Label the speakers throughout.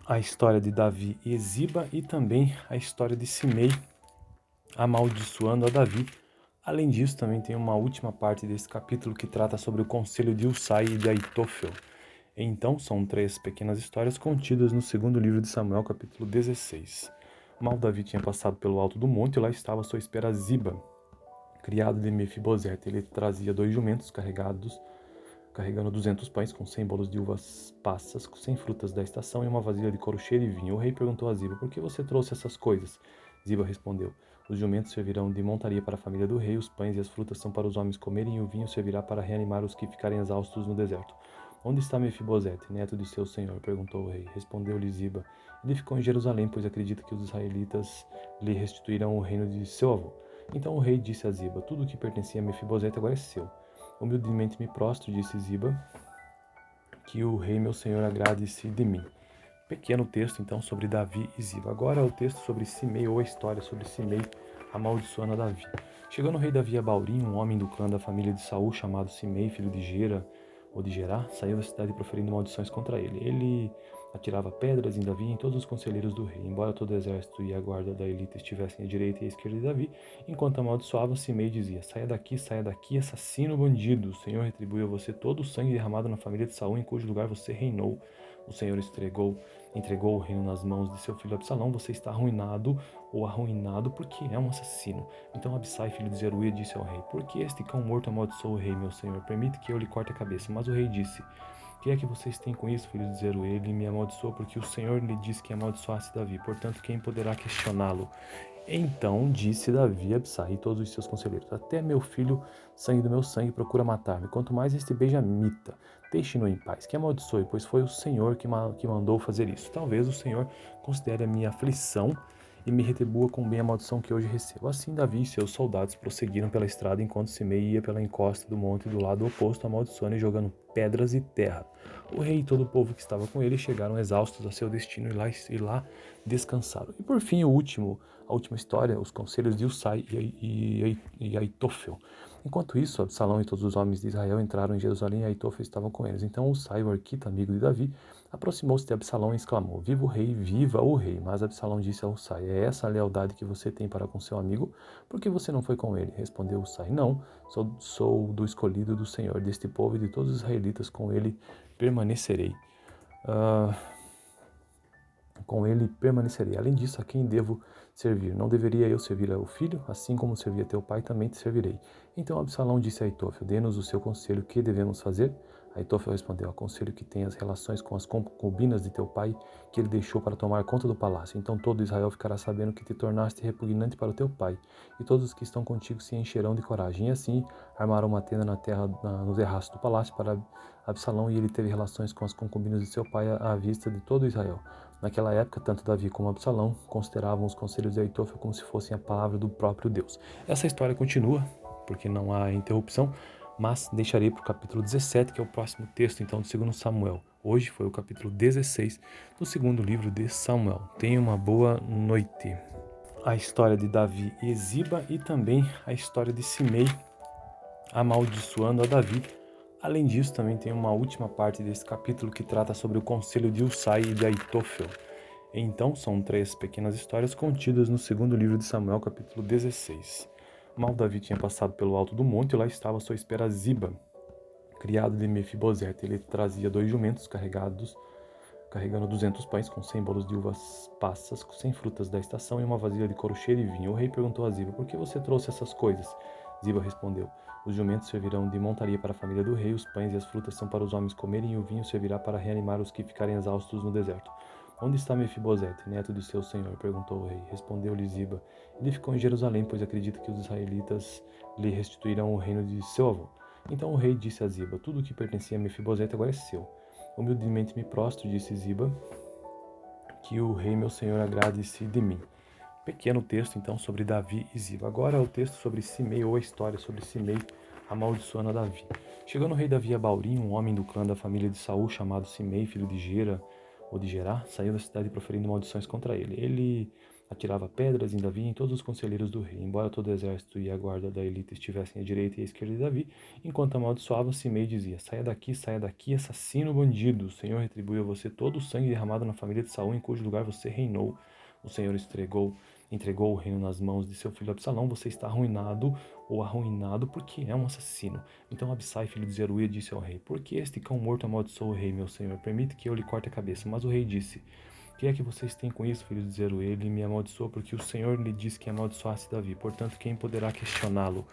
Speaker 1: a história de Davi e Ziba e também a história de Simei amaldiçoando a Davi. Além disso, também tem uma última parte desse capítulo que trata sobre o conselho de Husai e de Aitofel. Então, são 3 pequenas histórias contidas no segundo livro de Samuel, capítulo 16. Mal Davi tinha passado pelo alto do monte e lá estava à sua espera Ziba, criado de Mefibosete. Ele trazia 2 jumentos carregando 200 pães com 100 bolos de uvas passas, com 100 frutas da estação e uma vasilha de couro cheio de vinho. O rei perguntou a Ziba: por que você trouxe essas coisas? Ziba respondeu: os jumentos servirão de montaria para a família do rei, os pães e as frutas são para os homens comerem e o vinho servirá para reanimar os que ficarem exaustos no deserto. Onde está Mefibosete, neto de seu senhor? Perguntou o rei. Respondeu-lhe Ziba: ele ficou em Jerusalém, pois acredita que os israelitas lhe restituirão o reino de seu avô. Então o rei disse a Ziba: tudo o que pertencia a Mefibosete agora é seu. Humildemente me prostro, disse Ziba, que o rei meu senhor agrade-se de mim. Pequeno texto, então, sobre Davi e Ziba. Agora é o texto sobre Simei, ou a história sobre Simei amaldiçoando a Davi. Chegando o rei Davi a Baurim, um homem do clã da família de Saul, chamado Simei, filho de Gera, ou de Gerá, saiu da cidade proferindo maldições contra ele. Ele atirava pedras em Davi e em todos os conselheiros do rei. Embora todo o exército e a guarda da elite estivessem à direita e à esquerda de Davi, enquanto amaldiçoava, Simei dizia: saia daqui, assassino bandido. O Senhor retribui a você todo o sangue derramado na família de Saul, em cujo lugar você reinou. O Senhor entregou o reino nas mãos de seu filho Absalão. Você está arruinado ou arruinado porque é um assassino. Então Abissai, filho de Zeruia, disse ao rei: por que este cão morto amaldiçoou o rei, meu senhor? Permite que eu lhe corte a cabeça. Mas o rei disse: que é que vocês têm com isso, filho de Zeruia? Ele me amaldiçoou porque o Senhor lhe disse que amaldiçoasse Davi. Portanto, quem poderá questioná-lo? Então disse Davi a Abissai e todos os seus conselheiros: até meu filho, sangue do meu sangue, procura matar-me, quanto mais este benjamita. Deixe-no em paz, que amaldiçoe, pois foi o Senhor que mandou fazer isso. Talvez o Senhor considere a minha aflição e me retribua com bem a maldição que hoje recebo. Assim Davi e seus soldados prosseguiram pela estrada, enquanto Simei ia pela encosta do monte do lado oposto, amaldiçoando e jogando pedras e terra. O rei e todo o povo que estava com ele chegaram exaustos a seu destino e lá descansaram. E por fim, a última história, os conselhos de Husai e Aitofel. Enquanto isso, Absalão e todos os homens de Israel entraram em Jerusalém e Aitofel estavam com eles. Então Husai, o arquita, amigo de Davi, aproximou-se de Absalão e exclamou: viva o rei! Mas Absalão disse a Husai: é essa a lealdade que você tem para com seu amigo? Por que você não foi com ele? Respondeu Husai: não, sou do escolhido do Senhor, deste povo e de todos os israelitas, com ele permanecerei. Com ele permanecerei. Além disso, a quem devo servir? Não deveria eu servir ao filho? Assim como servia teu pai, também te servirei. Então Absalão disse a Aitofel: dê-nos o seu conselho, o que devemos fazer? Aitofel respondeu: aconselho que tenhas relações com as concubinas de teu pai, que ele deixou para tomar conta do palácio. Então todo Israel ficará sabendo que te tornaste repugnante para o teu pai, e todos os que estão contigo se encherão de coragem. E assim armaram uma tenda na terra, no terraço do palácio para Absalão, e ele teve relações com as concubinas de seu pai à vista de todo Israel. Naquela época, tanto Davi como Absalão consideravam os conselhos de Aitofel como se fossem a palavra do próprio Deus. Essa história continua, porque não há interrupção, mas deixarei para o capítulo 17, que é o próximo texto, então, do segundo Samuel. Hoje foi o capítulo 16 do segundo livro de Samuel. Tenha uma boa noite. A história de Davi e Ziba e também a história de Simei amaldiçoando a Davi. Além disso, também tem uma última parte desse capítulo que trata sobre o conselho de Husai e de Aitofel. Então, são 3 pequenas histórias contidas no segundo livro de Samuel, capítulo 16. Mal Davi tinha passado pelo alto do monte e lá estava à sua espera Ziba, criado de Mefibosete. Ele trazia 2 jumentos carregando 200 pães com 100 bolos de uvas passas, com 100 frutas da estação e uma vasilha de couro cheio de vinho. O rei perguntou a Ziba: por que você trouxe essas coisas? Ziba respondeu: os jumentos servirão de montaria para a família do rei, os pães e as frutas são para os homens comerem e o vinho servirá para reanimar os que ficarem exaustos no deserto. Onde está Mefibosete, neto de seu senhor? Perguntou o rei. Respondeu-lhe Ziba: ele ficou em Jerusalém, pois acredita que os israelitas lhe restituirão o reino de seu avô. Então o rei disse a Ziba: tudo o que pertencia a Mefibosete agora é seu. Humildemente me prostro, disse Ziba, que o rei meu senhor agrade-se de mim. Pequeno texto, então, sobre Davi e Ziba. Agora é o texto sobre Simei, ou a história sobre Simei amaldiçoando a Davi. Chegando o rei Davi a Baurim, um homem do clã da família de Saul, chamado Simei, filho de Gera, ou de Gerá, saiu da cidade proferindo maldições contra ele. Ele atirava pedras em Davi e em todos os conselheiros do rei. Embora todo o exército e a guarda da elite estivessem à direita e à esquerda de Davi, enquanto amaldiçoava, Simei dizia: saia daqui, assassino bandido. O Senhor retribuiu a você todo o sangue derramado na família de Saul, em cujo lugar você reinou. O Senhor entregou o reino nas mãos de seu filho Absalão. Você está arruinado ou arruinado porque é um assassino. Então Abissai, filho de Zeruia, disse ao rei: por que este cão morto amaldiçoou o rei, meu senhor? Permite que eu lhe corte a cabeça. Mas o rei disse: que é que vocês têm com isso, filho de Zeruia? Ele me amaldiçoou porque o Senhor lhe disse que amaldiçoasse Davi. Portanto, quem poderá questioná-lo?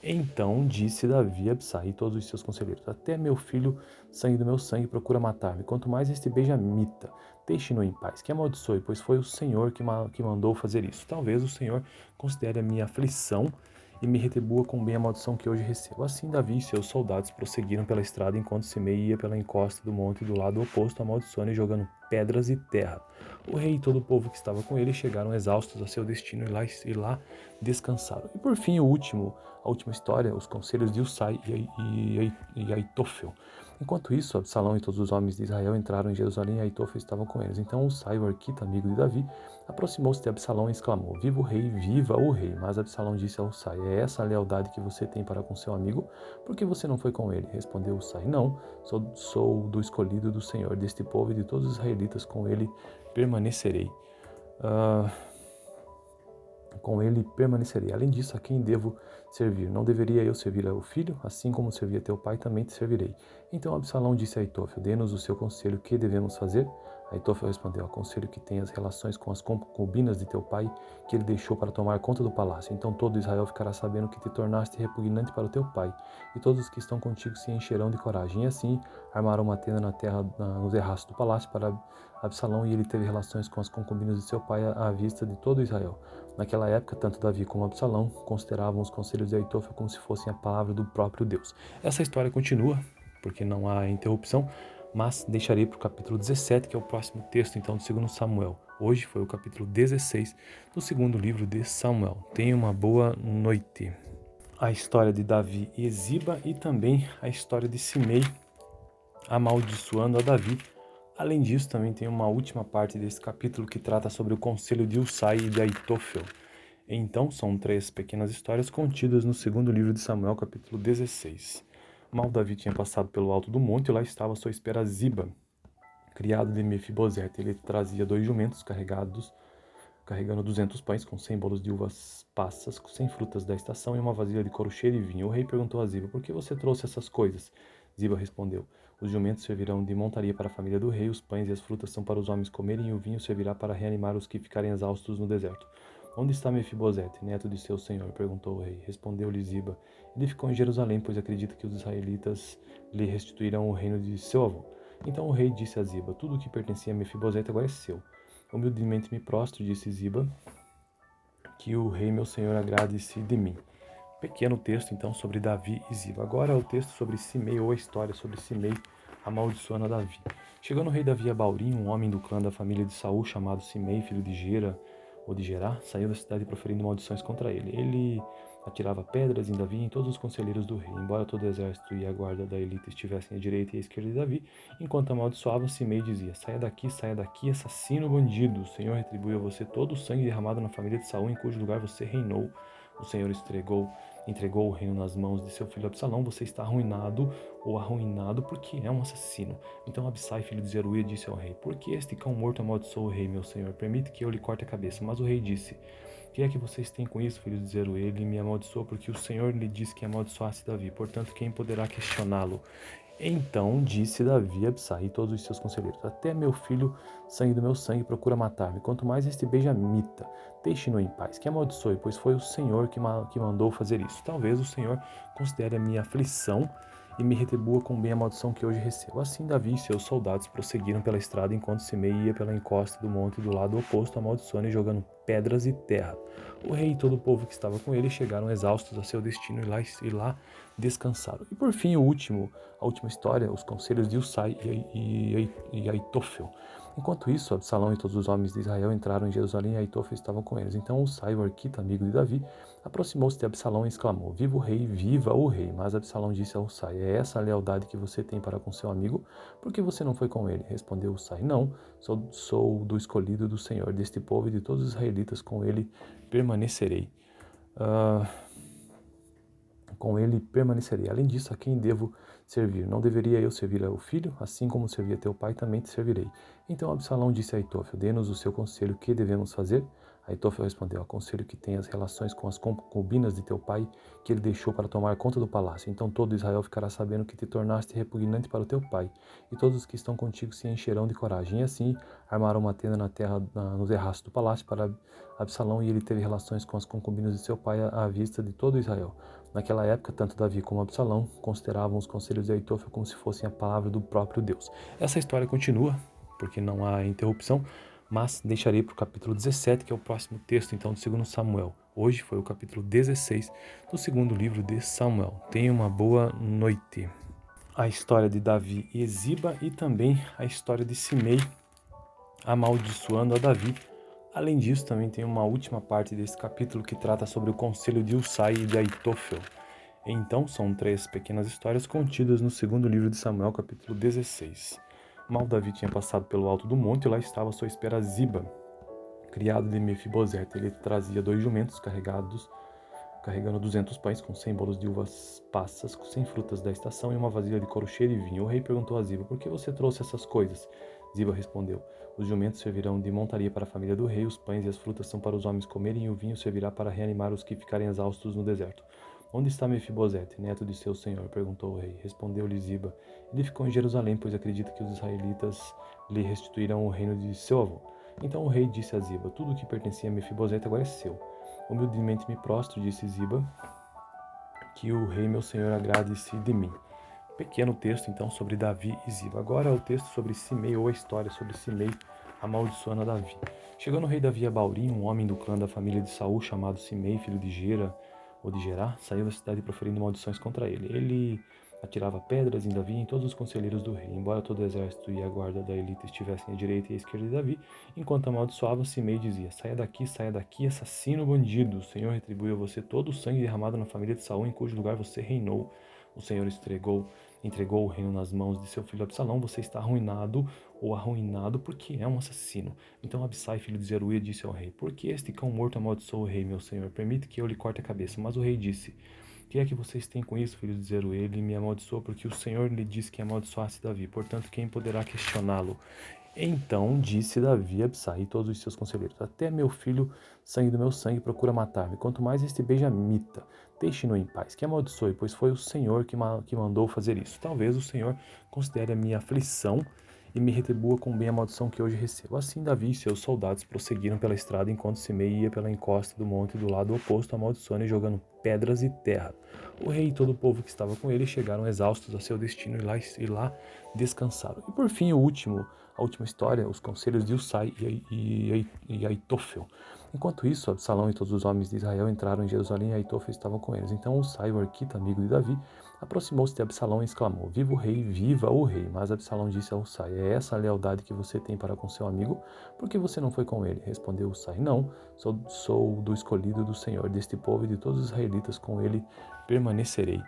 Speaker 1: Então disse Davi a Abissai e todos os seus conselheiros: até meu filho, sangue do meu sangue, procura matar-me, quanto mais este benjamita. Deixe-no em paz, que amaldiçoe, pois foi o Senhor que mandou fazer isso. Talvez o Senhor considere a minha aflição e me retribua com bem a maldição que hoje recebo. Assim Davi e seus soldados prosseguiram pela estrada, enquanto Simei ia pela encosta do monte do lado oposto, amaldiçoando e jogando pedras e terra. O rei e todo o povo que estava com ele chegaram exaustos a seu destino e lá descansaram. E por fim, a última história, os conselhos de Usai e Aitofel. Enquanto isso, Absalão e todos os homens de Israel entraram em Jerusalém e Aitofel estavam com eles. Então Usai, o arquita, amigo de Davi, aproximou-se de Absalão e exclamou: viva o rei! Mas Absalão disse a Usai: é essa a lealdade que você tem para com seu amigo? Por que você não foi com ele? Respondeu Usai: não, sou do escolhido do Senhor, deste povo e de todos os israelitas, com ele permanecerei. Além disso, a quem devo servir? Não deveria eu servir ao filho? Assim como servia teu pai, também te servirei. Então Absalão disse a Aitofel: dê-nos o seu conselho, que devemos fazer? Aitofel respondeu: aconselho que tenhas relações com as concubinas de teu pai, que ele deixou para tomar conta do palácio. Então todo Israel ficará sabendo que te tornaste repugnante para o teu pai, e todos os que estão contigo se encherão de coragem. E assim armaram uma tenda no terraço do palácio para Absalão, e ele teve relações com as concubinas de seu pai à vista de todo Israel. Naquela época, tanto Davi como Absalão consideravam os conselhos de Aitofel como se fossem a palavra do próprio Deus. Essa história continua, porque não há interrupção, mas deixarei para o capítulo 17, que é o próximo texto, então, do 2 Samuel. Hoje foi o capítulo 16 do segundo livro de Samuel. Tenha uma boa noite. A história de Davi e Ziba e também a história de Simei amaldiçoando a Davi. Além disso, também tem uma última parte desse capítulo que trata sobre o conselho de Usai e de Aitofel. Então, são 3 pequenas histórias contidas no segundo livro de Samuel, capítulo 16. Mal Davi tinha passado pelo alto do monte e lá estava à sua espera Ziba, criado de Mefibosete. Ele trazia 2 jumentos carregando 200 pães com 100 bolos de uvas passas, 100 frutas da estação e uma vasilha de couro cheio de vinho. O rei perguntou a Ziba: por que você trouxe essas coisas? Ziba respondeu: os jumentos servirão de montaria para a família do rei, os pães e as frutas são para os homens comerem e o vinho servirá para reanimar os que ficarem exaustos no deserto. Onde está Mefibosete, neto de seu senhor? Perguntou o rei. Respondeu-lhe Ziba: ele ficou em Jerusalém, pois acredita que os israelitas lhe restituirão o reino de seu avô. Então o rei disse a Ziba: tudo o que pertencia a Mefibosete agora é seu. Humildemente me prostro, disse Ziba, que o rei meu senhor agrade-se de mim. Pequeno texto, então, sobre Davi e Ziba. Agora é o texto sobre Simei, ou a história sobre Simei amaldiçoando a Davi. Chegando o rei Davi a Baurim, um homem do clã da família de Saul, chamado Simei, filho de Gera, ou de Gerá, saiu da cidade proferindo maldições contra ele. Ele atirava pedras em Davi e em todos os conselheiros do rei. Embora todo o exército e a guarda da elite estivessem à direita e à esquerda de Davi, enquanto amaldiçoava, Simei dizia: saia daqui, assassino bandido. O Senhor retribuiu a você todo o sangue derramado na família de Saul, em cujo lugar você reinou. O Senhor entregou o reino nas mãos de seu filho Absalão. Você está arruinado ou arruinado porque é um assassino. Então Abissai, filho de Zeruia, disse ao rei: por que este cão morto amaldiçoou o rei, meu senhor? Permite que eu lhe corte a cabeça. Mas o rei disse: que é que vocês têm com isso, filho de Zeruia? Ele me amaldiçoou porque o Senhor lhe disse que amaldiçoasse Davi. Portanto, quem poderá questioná-lo? Então disse Davi a Abissai e todos os seus conselheiros: até meu filho, sangue do meu sangue, procura matar-me, quanto mais este benjamita. Deixe-no em paz, que amaldiçoe, pois foi o Senhor que mandou fazer isso. Talvez o Senhor considere a minha aflição e me retribua com bem a maldição que hoje recebo. Assim Davi e seus soldados prosseguiram pela estrada, enquanto Simei ia pela encosta do monte do lado oposto, amaldiçoando e jogando pedras e terra. O rei e todo o povo que estava com ele chegaram exaustos a seu destino e lá descansaram. E por fim, a última história, os conselhos de Usai e Aitofel. Enquanto isso, Absalão e todos os homens de Israel entraram em Jerusalém e Aitofel estava com eles. Então Husai, o arquita, amigo de Davi, aproximou-se de Absalão e exclamou: Viva o rei, viva o rei! Mas Absalão disse a Husai: É essa a lealdade que você tem para com seu amigo? Por que você não foi com ele? Respondeu Husai: Não, sou do escolhido do Senhor, deste povo e de todos os israelitas, com ele permanecerei. Com ele permanecerei. Além disso, a quem devo servir? Não deveria eu servir ao filho? Assim como servia teu pai, também te servirei. Então Absalão disse a Aitofel: Dê-nos o seu conselho, que devemos fazer? Aitofel respondeu: Aconselho que tenhas relações com as concubinas de teu pai, que ele deixou para tomar conta do palácio. Então todo Israel ficará sabendo que te tornaste repugnante para o teu pai, e todos os que estão contigo se encherão de coragem. E assim armaram uma tenda na terra, no terraço do palácio para Absalão, e ele teve relações com as concubinas de seu pai à vista de todo Israel. Naquela época, tanto Davi como Absalão consideravam os conselhos de Aitofel como se fossem a palavra do próprio Deus. Essa história continua, porque não há interrupção, mas deixarei para o capítulo 17, que é o próximo texto, então, do 2 Samuel. Hoje foi o capítulo 16 do segundo livro de Samuel. Tenha uma boa noite. A história de Davi e Ziba e também a história de Simei amaldiçoando a Davi. Além disso, também tem uma última parte desse capítulo que trata sobre o conselho de Husai e de Aitofel. Então, são 3 pequenas histórias contidas no segundo livro de Samuel, capítulo 16. Mal Davi tinha passado pelo alto do monte e lá estava à sua espera Ziba, criado de Mefibosete. Ele trazia 2 jumentos carregando 200 pães com 100 bolos de uvas passas, com 100 frutas da estação e uma vasilha de couro cheio de vinho. O rei perguntou a Ziba: Por que você trouxe essas coisas? Ziba respondeu: Os jumentos servirão de montaria para a família do rei, os pães e as frutas são para os homens comerem e o vinho servirá para reanimar os que ficarem exaustos no deserto. Onde está Mefibosete, neto de seu senhor? Perguntou o rei. Respondeu-lhe Ziba: Ele ficou em Jerusalém, pois acredita que os israelitas lhe restituirão o reino de seu avô. Então o rei disse a Ziba: Tudo o que pertencia a Mefibosete agora é seu. Humildemente me prostro, disse Ziba, que o rei meu senhor agrade-se de mim. Pequeno texto, então, sobre Davi e Ziba. Agora é o texto sobre Simei, ou a história sobre Simei amaldiçoando a Davi. Chegando o rei Davi a Baurim, um homem do clã da família de Saul, chamado Simei, filho de Gera, ou de Gerá, saiu da cidade proferindo maldições contra ele. Ele atirava pedras em Davi e em todos os conselheiros do rei. Embora todo o exército e a guarda da elite estivessem à direita e à esquerda de Davi, enquanto amaldiçoava, Simei dizia: Saia daqui, assassino bandido. O Senhor retribuiu a você todo o sangue derramado na família de Saul, em cujo lugar você reinou. O Senhor entregou o reino nas mãos de seu filho Absalão. Você está arruinado porque é um assassino. Então Abissai, filho de Zeruia, disse ao rei: Por que este cão morto amaldiçoou o rei, meu senhor? Permite que eu lhe corte a cabeça. Mas o rei disse: Que é que vocês têm com isso, filho de Zeruia? Ele me amaldiçoou porque o Senhor lhe disse que amaldiçoasse Davi. Portanto, quem poderá questioná-lo? Então disse Davi a Abissai e todos os seus conselheiros: Até meu filho, sangue do meu sangue, procura matar-me. Quanto mais este benjamita, deixe-no em paz, que amaldiçoe, pois foi o Senhor que mandou fazer isso. Talvez o Senhor considere a minha aflição e me retribua com bem a maldição que hoje recebo. Assim Davi e seus soldados prosseguiram pela estrada, enquanto Simei ia pela encosta do monte do lado oposto, amaldiçoando e jogando pedras e terra. O rei e todo o povo que estava com ele chegaram exaustos a seu destino e lá descansaram. E por fim, a última história, os conselhos de Husai e Aitofel. Enquanto isso, Absalão e todos os homens de Israel entraram em Jerusalém e Aitofel estava com eles. Então Husai, o arquita, amigo de Davi, aproximou-se de Absalão e exclamou: Viva o rei, viva o rei! Mas Absalão disse a Husai: É essa a lealdade que você tem para com seu amigo? Por que você não foi com ele? Respondeu Husai: Não, sou do escolhido do Senhor, deste povo e de todos os israelitas, com ele permanecerei.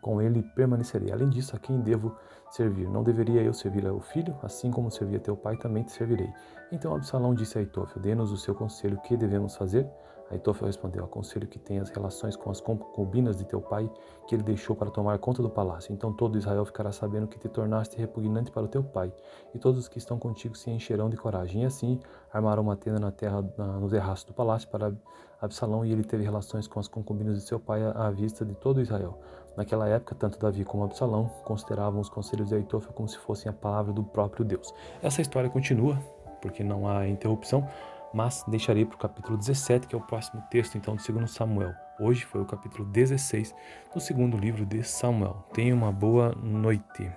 Speaker 1: Com ele permanecerei. Além disso, a quem devo servir? Não deveria eu servir ao filho? Assim como servia teu pai, também te servirei. Então Absalão disse a Aitofel: Dê-nos o seu conselho, que devemos fazer? Aitofel respondeu: Aconselho que tenhas relações com as concubinas de teu pai, que ele deixou para tomar conta do palácio. Então todo Israel ficará sabendo que te tornaste repugnante para o teu pai, e todos os que estão contigo se encherão de coragem. E assim armaram uma tenda na terra, no terraço do palácio para Absalão, e ele teve relações com as concubinas de seu pai à vista de todo Israel. Naquela época, tanto Davi como Absalão consideravam os conselhos de Aitofel como se fossem a palavra do próprio Deus. Essa história continua, porque não há interrupção, mas deixarei para o capítulo 17, que é o próximo texto, então, do 2 Samuel. Hoje foi o capítulo 16 do segundo livro de Samuel. Tenha uma boa noite.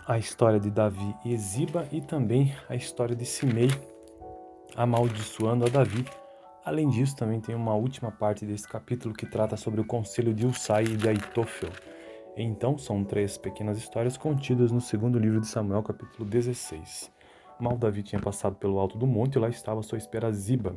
Speaker 1: A história de Davi e Ziba e também a história de Simei amaldiçoando a Davi. Além disso, também tem uma última parte desse capítulo que trata sobre o conselho de Husai e de Aitofel. Então, são três pequenas histórias contidas no segundo livro de Samuel, capítulo 16. Mal Davi tinha passado pelo alto do monte e lá estava à sua espera Ziba,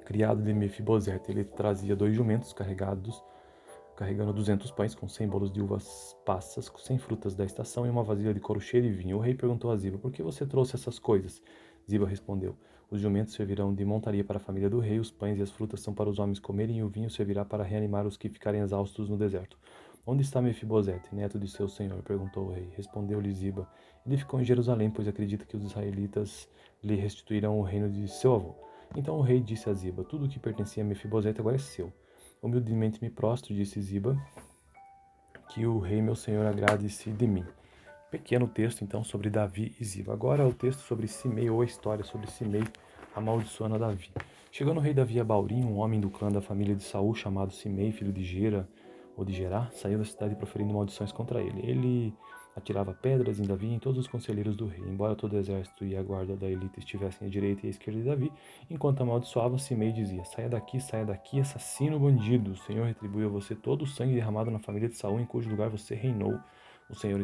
Speaker 1: criado de Mefibosete. Ele trazia 2 jumentos carregando 200 pães com 100 bolos de uvas passas, com 100 frutas da estação e uma vasilha de couro cheio de vinho. O rei perguntou a Ziba: por que você trouxe essas coisas? Ziba respondeu: os jumentos servirão de montaria para a família do rei, os pães e as frutas são para os homens comerem e o vinho servirá para reanimar os que ficarem exaustos no deserto. Onde está Mefibosete, neto de seu senhor? Perguntou o rei. Respondeu-lhe Ziba: ele ficou em Jerusalém, pois acredita que os israelitas lhe restituirão o reino de seu avô. Então o rei disse a Ziba: tudo o que pertencia a Mefibosete agora é seu. Humildemente me prostro, disse Ziba, que o rei meu senhor agrade-se de mim. Pequeno texto, então, sobre Davi e Ziba. Agora é o texto sobre Simei, ou a história sobre Simei, amaldiçoando a Davi. Chegando o rei Davi a Baurim, um homem do clã da família de Saul, chamado Simei, filho de Gera, ou de Gerá, saiu da cidade proferindo maldições contra ele. Ele atirava pedras em Davi e em todos os conselheiros do rei. Embora todo o exército e a guarda da elite estivessem à direita e à esquerda de Davi, enquanto amaldiçoava, Simei dizia: saia daqui, assassino bandido. O Senhor retribui a você todo o sangue derramado na família de Saul, em cujo lugar você reinou. O Senhor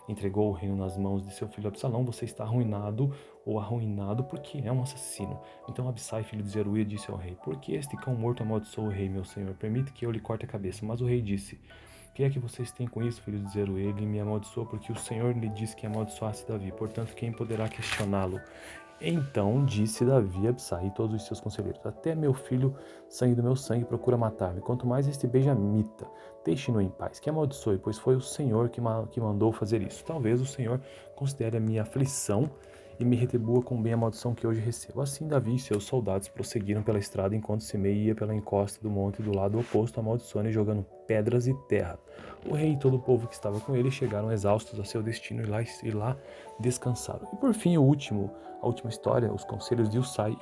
Speaker 1: entregou o reino nas mãos de seu filho Absalão. Você está arruinado ou arruinado porque é um assassino. Então Abissai, filho de Zeruia, disse ao rei: por que este cão morto amaldiçoou o rei, meu senhor? Permite que eu lhe corte a cabeça. Mas o rei disse: que é que vocês têm com isso, filho de Zeruia? Ele me amaldiçoou porque o Senhor lhe disse que amaldiçoasse Davi. Portanto, quem poderá questioná-lo? Então disse Davi a Abissai e todos os seus conselheiros: até meu filho, sangue do meu sangue, procura matar-me, quanto mais este benjamita. Deixe-no em paz, que amaldiçoe, pois foi o Senhor que mandou fazer isso. Talvez o Senhor considere a minha aflição e me retribua com bem a maldição que hoje recebo. Assim Davi e seus soldados prosseguiram pela estrada enquanto Simei ia pela encosta do monte do lado oposto, amaldiçoando e jogando pedras e terra. O rei e todo o povo que estava com ele chegaram exaustos a seu destino e lá descansaram. E por fim, a última história, os conselhos de Ussai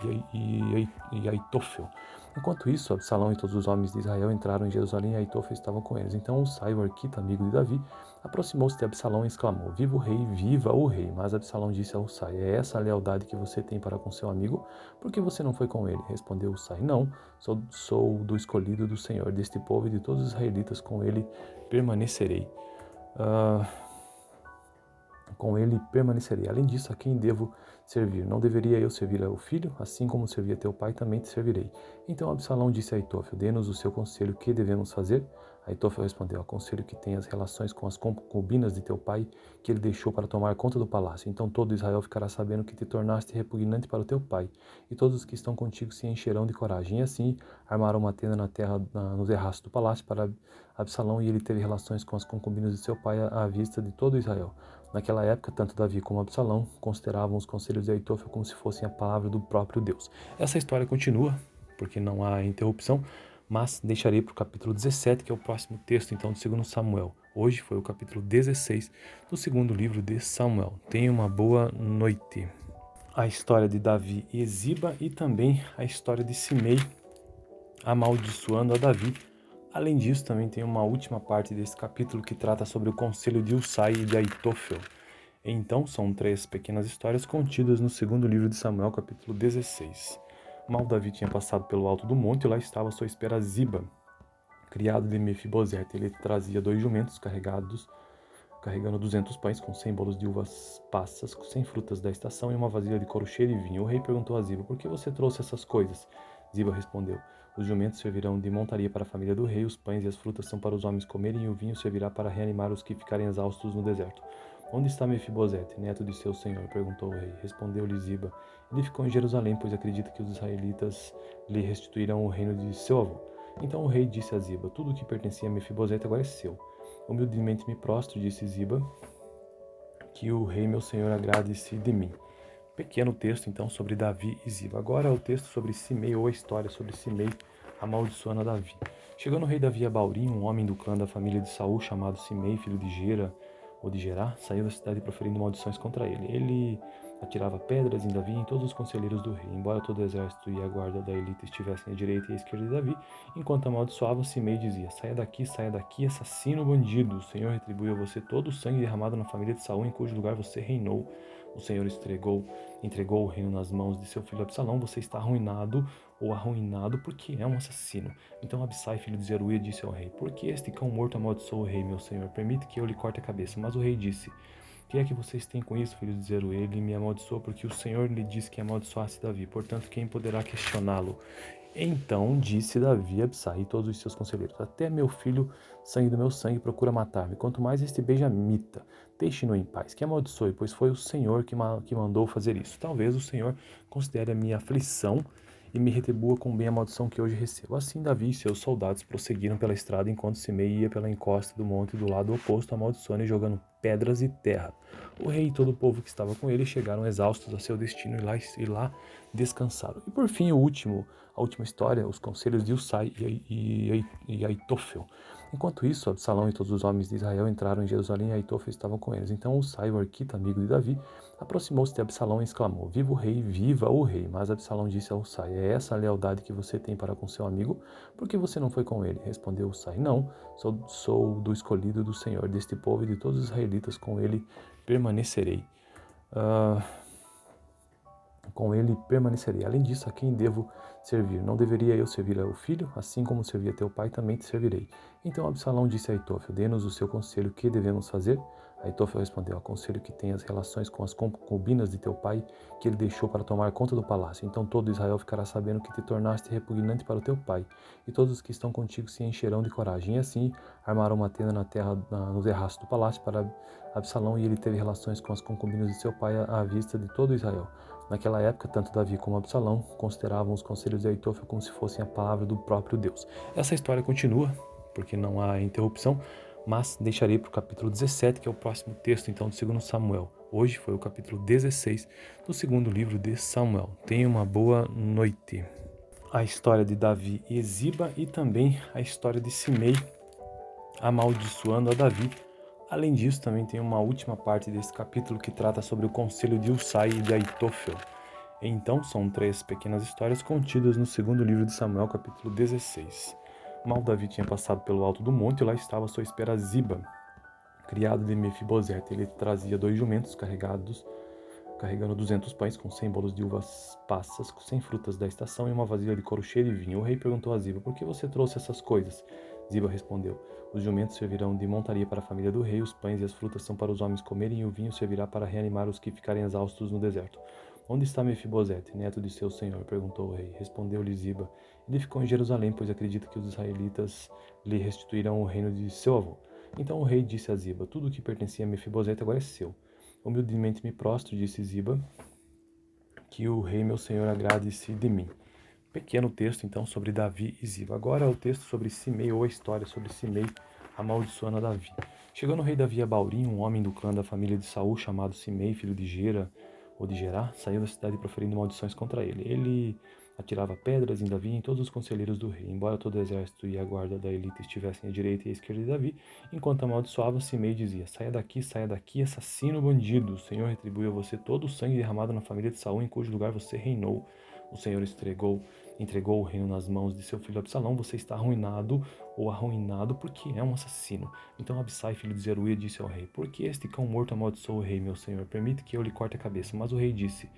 Speaker 1: e Aitofel. Enquanto isso, Absalão e todos os homens de Israel entraram em Jerusalém e Aitofel estava com eles. Então Ussai, o arquita, amigo de Davi, aproximou-se de Absalão e exclamou: viva o rei, viva o rei! Mas Absalão disse a Ussai: é essa a lealdade que você tem para com seu amigo? Por que você não foi com ele? Respondeu Ussai: não, sou do escolhido do Senhor, deste povo e de todos os israelitas, com ele permanecerei. Além disso, a quem devo servir? Não deveria eu servir ao filho? Assim como servi a teu pai, também te servirei. Então Absalão disse a Aitofel: dê-nos o seu conselho, que devemos fazer? Aitofel respondeu: aconselho que tenhas relações com as concubinas de teu pai, que ele deixou para tomar conta do palácio. Então todo Israel ficará sabendo que te tornaste repugnante para o teu pai, e todos os que estão contigo se encherão de coragem. E assim armaram uma tenda na terra, no terraço do palácio para Absalão, e ele teve relações com as concubinas de seu pai à vista de todo Israel. Naquela época, tanto Davi como Absalão consideravam os conselhos de Aitofel como se fossem a palavra do próprio Deus. Essa história continua, porque não há interrupção, mas deixarei para o capítulo 17, que é o próximo texto, então, do 2 Samuel. Hoje foi o capítulo 16 do segundo livro de Samuel. Tenha uma boa noite. A história de Davi e Ziba e também a história de Simei amaldiçoando a Davi. Além disso, também tem uma última parte desse capítulo que trata sobre o conselho de Ussai e de Aitofel. Então, são 3 pequenas histórias contidas no segundo livro de Samuel, capítulo 16. Mal Davi tinha passado pelo alto do monte e lá estava à sua espera Ziba, criado de Mefibosete. Ele trazia 2 jumentos carregando 200 pães com 100 bolos de uvas passas, com 100 frutas da estação e uma vasilha de couro cheio de vinho. O rei perguntou a Ziba: por que você trouxe essas coisas? Ziba respondeu: os jumentos servirão de montaria para a família do rei, os pães e as frutas são para os homens comerem e o vinho servirá para reanimar os que ficarem exaustos no deserto. Onde está Mefibosete, neto de seu senhor? Perguntou o rei. Respondeu-lhe Ziba: ele ficou em Jerusalém, pois acredita que os israelitas lhe restituirão o reino de seu avô. Então o rei disse a Ziba: tudo o que pertencia a Mefibosete agora é seu. Humildemente me prostro, disse Ziba, que o rei meu senhor agrade-se de mim. Pequeno texto, então, sobre Davi e Ziba. Agora é o texto sobre Simei, ou a história sobre Simei amaldiçoando a Davi. Chegando o rei Davi a Baurim, um homem do clã da família de Saul, chamado Simei, filho de Gera, ou de Gerá, saiu da cidade proferindo maldições contra ele. Ele atirava pedras em Davi e em todos os conselheiros do rei, embora todo o exército e a guarda da elite estivessem à direita e à esquerda de Davi, enquanto amaldiçoava, Simei dizia: saia daqui, assassino bandido, o Senhor retribui a você todo o sangue derramado na família de Saul, em cujo lugar você reinou. O Senhor entregou o reino nas mãos de seu filho Absalão, você está arruinado ou arruinado porque é um assassino. Então Abissai, filho de Zeruia, disse ao rei: por que este cão morto amaldiçoou o rei, meu senhor? Permite que eu lhe corte a cabeça. Mas o rei disse: que é que vocês têm com isso, filho de Zeruia? Ele me amaldiçoou porque o Senhor lhe disse que amaldiçoasse Davi. Portanto, quem poderá questioná-lo? Então disse Davi a Abissai e todos os seus conselheiros: até meu filho, sangue do meu sangue, procura matar-me. Quanto mais este benjamita, deixe-no em paz, que amaldiçoe, pois foi o Senhor que mandou fazer isso. Talvez o Senhor considere a minha aflição e me retribua com bem a maldição que hoje recebo. Assim Davi e seus soldados prosseguiram pela estrada, enquanto Simei ia pela encosta do monte do lado oposto, amaldiçoando e jogando pedras e terra. O rei e todo o povo que estava com ele chegaram exaustos a seu destino e lá descansaram. E por fim, a última história, os conselhos de Ussai e Aitofel. Enquanto isso, Absalão e todos os homens de Israel entraram em Jerusalém e Aitofel estava com eles. Então Ussai, o arquita, amigo de Davi, aproximou-se de Absalão e exclamou: viva o rei, viva o rei! Mas Absalão disse a Ussai: é essa a lealdade que você tem para com seu amigo? Por que você não foi com ele? Respondeu Ussai: não, sou do escolhido do Senhor, deste povo e de todos os israelitas, com ele permanecerei. Além disso, a quem devo servir? Não deveria eu servir ao filho? Assim como servi a teu pai, também te servirei. Então Absalão disse a Aitofel: dê-nos o seu conselho, que devemos fazer? Aitofel respondeu: aconselho que tenhas relações com as concubinas de teu pai, que ele deixou para tomar conta do palácio. Então todo Israel ficará sabendo que te tornaste repugnante para o teu pai, e todos os que estão contigo se encherão de coragem. E assim armaram uma tenda no terraço do palácio para Absalão, e ele teve relações com as concubinas de seu pai à vista de todo Israel. Naquela época, tanto Davi como Absalão consideravam os conselhos de Aitofel como se fossem a palavra do próprio Deus. Essa história continua, porque não há interrupção, mas deixarei para o capítulo 17, que é o próximo texto, então, do 2 Samuel. Hoje foi o capítulo 16 do segundo livro de Samuel. Tenha uma boa noite. A história de Davi e Ziba e também a história de Simei amaldiçoando a Davi. Além disso, também tem uma última parte desse capítulo que trata sobre o conselho de Ussai e de Aitofel. Então, são 3 pequenas histórias contidas no segundo livro de Samuel, capítulo 16. Mal Davi tinha passado pelo alto do monte e lá estava à sua espera Ziba, criado de Mefibosete. Ele trazia 2 jumentos carregando 200 pães com 100 bolos de uvas passas, com 100 frutas da estação e uma vasilha de couro cheio de vinho. O rei perguntou a Ziba: por que você trouxe essas coisas? Ziba respondeu: os jumentos servirão de montaria para a família do rei, os pães e as frutas são para os homens comerem e o vinho servirá para reanimar os que ficarem exaustos no deserto. Onde está Mefibosete, neto de seu senhor? Perguntou o rei. Respondeu-lhe Ziba: ele ficou em Jerusalém, pois acredita que os israelitas lhe restituirão o reino de seu avô. Então o rei disse a Ziba: tudo o que pertencia a Mefibosete agora é seu. Humildemente me prostro, disse Ziba, que o rei meu senhor agrade-se de mim. Pequeno texto, então, sobre Davi e Ziba. Agora é o texto sobre Simei, ou a história sobre Simei amaldiçoando a Davi. Chegando o rei Davi a Baurim, um homem do clã da família de Saul, chamado Simei, filho de Gera, ou de Gerá, saiu da cidade proferindo maldições contra ele. Ele atirava pedras em Davi e em todos os conselheiros do rei, embora todo o exército e a guarda da elite estivessem à direita e à esquerda de Davi. Enquanto amaldiçoava, Simei dizia: saia daqui, assassino bandido, o Senhor retribui a você todo o sangue derramado na família de Saul, em cujo lugar você reinou. O Senhor entregou o reino nas mãos de seu filho Absalão, você está arruinado ou arruinado porque é um assassino. Então Abissai, filho de Zeruia, disse ao rei: por que este cão morto amaldiçoou o rei, meu senhor? Permite que eu lhe corte a cabeça. Mas o rei disse: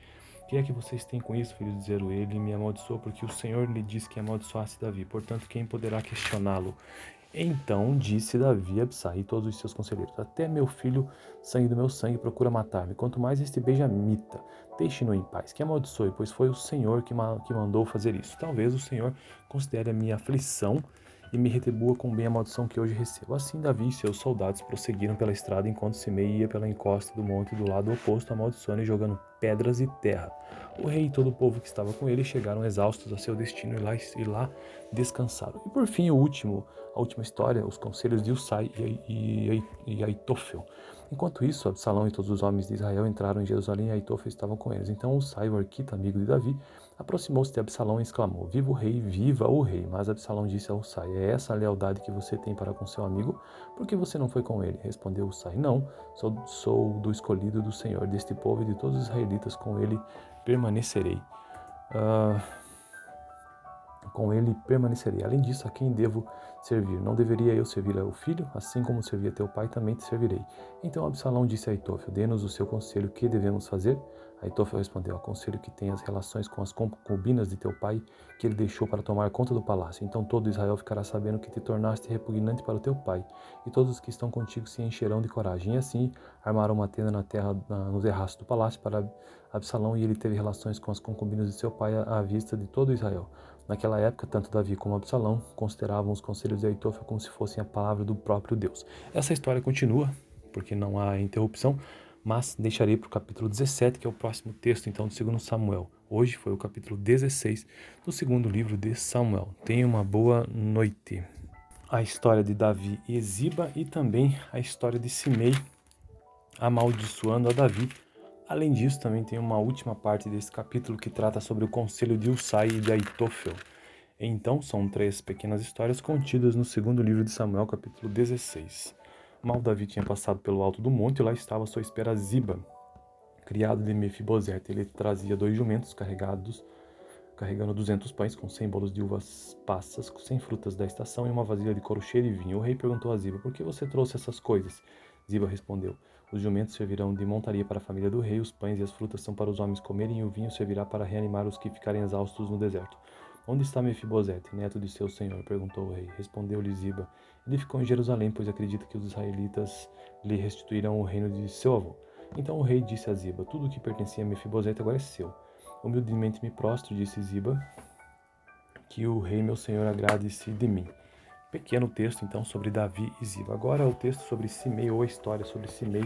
Speaker 1: que é que vocês têm com isso, filho de Zeruia? Ele me amaldiçoou porque o Senhor lhe disse que amaldiçoasse Davi. Portanto, quem poderá questioná-lo? Então disse Davi a Abissai e todos os seus conselheiros: até meu filho, sangue do meu sangue, procura matar-me. Quanto mais este benjamita, deixe-no em paz, que amaldiçoe, pois foi o Senhor que mandou fazer isso. Talvez o Senhor considere a minha aflição e me retribua com bem a maldição que hoje recebo. Assim Davi e seus soldados prosseguiram pela estrada, enquanto Simei ia pela encosta do monte do lado oposto, amaldiçoando e jogando pedras e terra. O rei e todo o povo que estava com ele chegaram exaustos a seu destino e lá descansaram. E por fim, a última história, os conselhos de Ussai e Aitofel. Enquanto isso, Absalão e todos os homens de Israel entraram em Jerusalém e Aitofel estavam com eles. Então Husai, o arquita, amigo de Davi, aproximou-se de Absalão e exclamou: Viva o rei, viva o rei! Mas Absalão disse a Husai: É essa a lealdade que você tem para com seu amigo? Por que você não foi com ele? Respondeu Husai: Não, sou do escolhido do Senhor, deste povo e de todos os israelitas, com ele permanecerei. Ah, com ele permanecerei. Além disso, a quem devo servir? Não deveria eu servir ao filho? Assim como servia teu pai, também te servirei. Então Absalão disse a Aitofel: Dê-nos o seu conselho, que devemos fazer? Aitofel respondeu: Aconselho que tenhas relações com as concubinas de teu pai, que ele deixou para tomar conta do palácio. Então todo Israel ficará sabendo que te tornaste repugnante para o teu pai, e todos os que estão contigo se encherão de coragem. E assim armaram uma tenda na terra, no terraço do palácio para Absalão, e ele teve relações com as concubinas de seu pai à vista de todo Israel. Naquela época, tanto Davi como Absalão consideravam os conselhos de Aitofel como se fossem a palavra do próprio Deus. Essa história continua, porque não há interrupção, mas deixarei para o capítulo 17, que é o próximo texto, então, do 2 Samuel. Hoje foi o capítulo 16 do segundo livro de Samuel. Tenha uma boa noite. A história de Davi e Ziba e também a história de Simei amaldiçoando a Davi. Além disso, também tem uma última parte desse capítulo que trata sobre o conselho de Husai e de Aitofel. Então, são 3 pequenas histórias contidas no segundo livro de Samuel, capítulo 16. Mal Davi tinha passado pelo alto do monte e lá estava à sua espera Ziba, criado de Mefibosete. Ele trazia 2 jumentos carregando 200 pães com 100 bolos de uvas passas, 100 frutas da estação e uma vasilha de couro cheio de vinho. O rei perguntou a Ziba: Por que você trouxe essas coisas? Ziba respondeu: Os jumentos servirão de montaria para a família do rei, os pães e as frutas são para os homens comerem e o vinho servirá para reanimar os que ficarem exaustos no deserto. Onde está Mefibosete, neto de seu senhor? Perguntou o rei. Respondeu-lhe Ziba: Ele ficou em Jerusalém, pois acredita que os israelitas lhe restituirão o reino de seu avô. Então o rei disse a Ziba: Tudo o que pertencia a Mefibosete agora é seu. Humildemente me prostro, disse Ziba, que o rei meu senhor agrade-se de mim. Pequeno texto, então, sobre Davi e Ziba. Agora é o texto sobre Simei, ou a história sobre Simei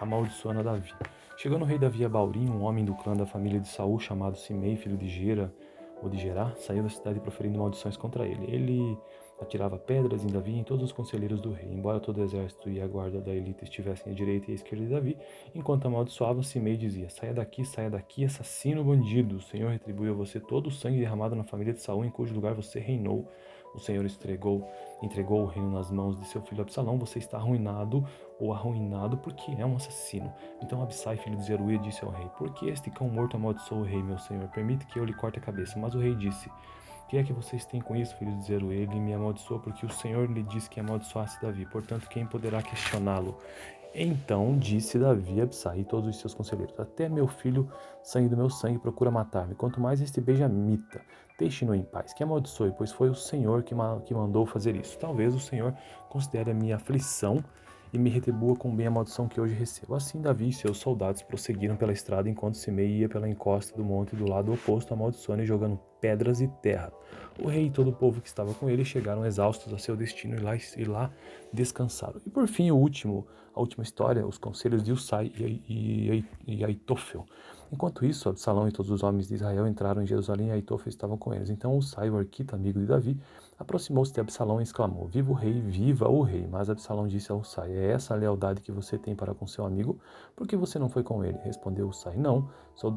Speaker 1: amaldiçoando a Davi. Chegando o rei Davi a Baurim, um homem do clã da família de Saul, chamado Simei, filho de Gera, ou de Gerá, saiu da cidade proferindo maldições contra ele. Ele atirava pedras em Davi e em todos os conselheiros do rei. Embora todo o exército e a guarda da elite estivessem à direita e à esquerda de Davi, enquanto amaldiçoava, Simei dizia: Saia daqui, assassino bandido. O Senhor retribui a você todo o sangue derramado na família de Saul, em cujo lugar você reinou. O Senhor entregou o reino nas mãos de seu filho Absalão. Você está arruinado ou arruinado porque é um assassino. Então Abissai, filho de Zeruia, disse ao rei: Por que este cão morto amaldiçoou o rei, meu senhor? Permite que eu lhe corte a cabeça. Mas o rei disse: Que é que vocês têm com isso, filho de Zeruia? Ele me amaldiçoou porque o Senhor lhe disse que amaldiçoasse Davi. Portanto, quem poderá questioná-lo? Então disse Davi a Abissai e todos os seus conselheiros: Até meu filho, sangue do meu sangue, procura matar-me, quanto mais este benjamita. Deixe-no em paz, que amaldiçoe, pois foi o Senhor que mandou fazer isso. Talvez o Senhor considere a minha aflição e me retribua com bem a maldição que hoje recebo. Assim Davi e seus soldados prosseguiram pela estrada enquanto Simei ia pela encosta do monte do lado oposto, amaldiçoando e jogando pedras e terra. O rei e todo o povo que estava com ele chegaram exaustos a seu destino e lá descansaram. E por fim, a última história, os conselhos de Husai e Aitofel. Enquanto isso, Absalão e todos os homens de Israel entraram em Jerusalém e Aitofel estavam com eles. Então Husai, o arquita, amigo de Davi, aproximou-se de Absalão e exclamou: Viva o rei, viva o rei! Mas Absalão disse a Husai: É essa a lealdade que você tem para com seu amigo? Por que você não foi com ele? Respondeu Husai: Não,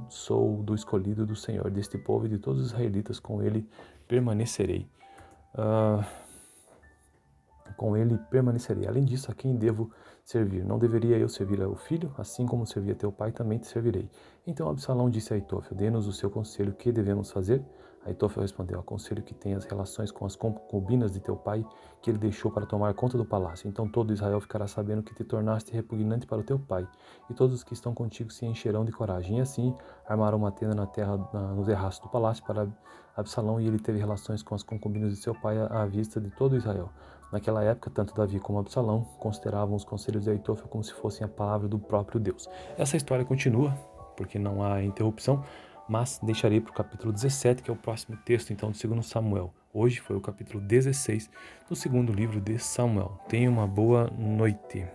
Speaker 1: sou do escolhido do Senhor, deste povo e de todos os israelitas, com ele permanecerei. Com ele permanecerei. Além disso, a quem devo servir? Não deveria eu servir ao filho? Assim como servia teu pai, também te servirei. Então Absalão disse a Aitofel: Dê-nos o seu conselho, que devemos fazer? Aitofel respondeu: Aconselho que tenhas relações com as concubinas de teu pai, que ele deixou para tomar conta do palácio. Então todo Israel ficará sabendo que te tornaste repugnante para o teu pai, e todos os que estão contigo se encherão de coragem. E assim armaram uma tenda na terra, no terraço do palácio para Absalão, e ele teve relações com as concubinas de seu pai à vista de todo Israel. Naquela época, tanto Davi como Absalão consideravam os conselhos de Aitofel como se fossem a palavra do próprio Deus. Essa história continua, porque não há interrupção, mas deixarei para o capítulo 17, que é o próximo texto, então, do 2 Samuel. Hoje foi o capítulo 16 do segundo livro de Samuel. Tenha uma boa noite.